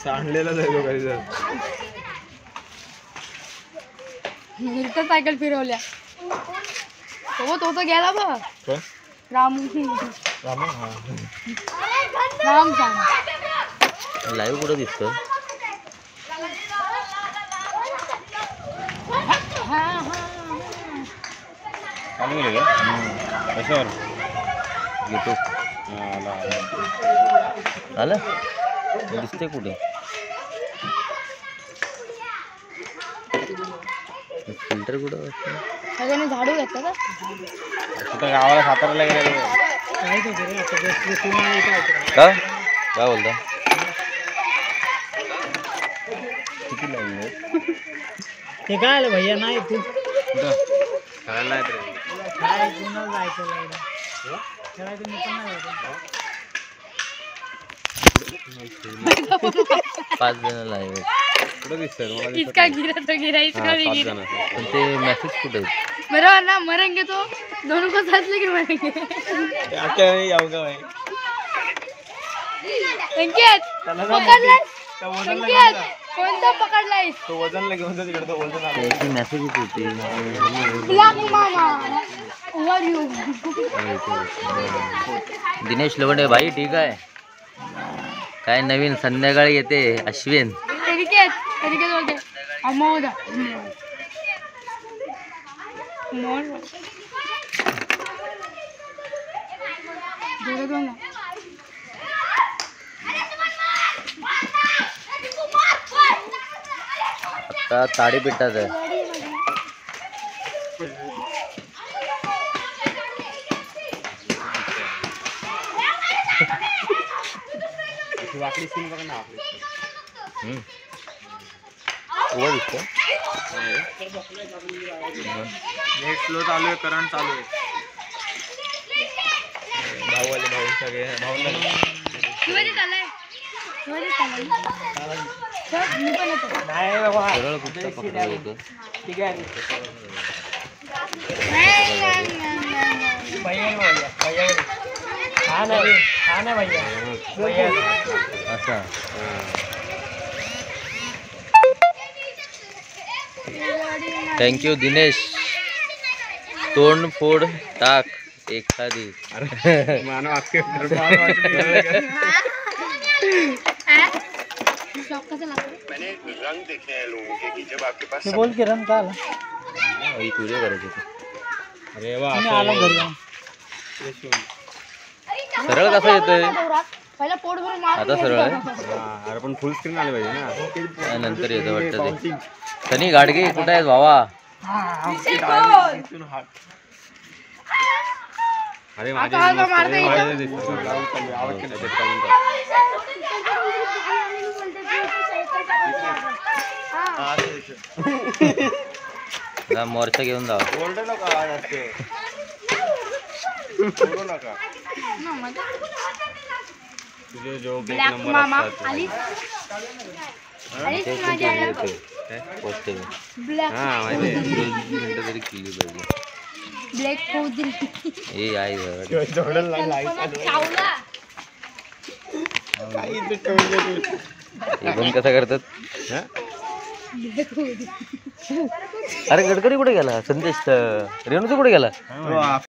सांडलेला जायचो काही जर नुसतं सायकल फिरवल्या तो गेला बघ रामू राम सांग लाईव्ह कुठं दिसतं कशावर युट्यूब आलं दिसते कुठे फिल्टर कुठं सगळ्यांनी झाडू घेतलं का कुठं गावाला साताराला गेलेलो का काय बोलता किती लागले ते काय आलं भैया नाही तू खेळायला नाही तर काय पुन्हा जायचं खेळायचं मी पण नाही जायचं 5 जण लाईव्ह कुठं दिसतंय मला इसका गिरा तो गिरा इसका भी 7 गिरा जण पण ते मेसेज कुठे आहेत बरोबर ना मरेंगे तो दोनों को साथ लेके मरेंगे संकेत पकडलाय संकेत कोणता पकडलाय तो वजनला घेऊन जा तिकडे तो वजन आला त्याची मेसेज येत होती ब्लॅक मामा वर यू दिनेश लवंडे भाई ठीक आहे काय नवीन संध्याकाळी येते अश्विन तरीकेत बोलते अमोदा मोर जोर दो ना आता ताडी पिठाच आहे वाकडी सीन बघा ना आपली दिसतं नेट स्लो चालू आहे करंट चालू आहे भाऊ सगळे भाऊला नाही बाबा सरळ कुठं पकडलं होतं ठीक आहे भैया हा ना भैया असा थँक्यू दिनेश तोंड फोड टाक एखादी मानव अख्खे बोल की रन का आला व्हिडिओ करायचे अरे वा आला घरी जाऊन सरळ कसं येतोय पहिला पोट भरून मार आता सरळ आहे अरे पण फुल स्क्रीन आले पाहिजे ना काय नंतर येतं वाटतं ते सनी गाडगे कुठे आहेत भावा अरे आता मारता मोर्चा घेऊन जा तुझे जो ब्लॅक मामा आली ब्लॅक मिनिटं तरी केली पाहिजे ब्लॅक फौजी हे आहे बंद कसा करतात अरे गडकरी कुठे गेला संदेश रेणूचं कुठे गेला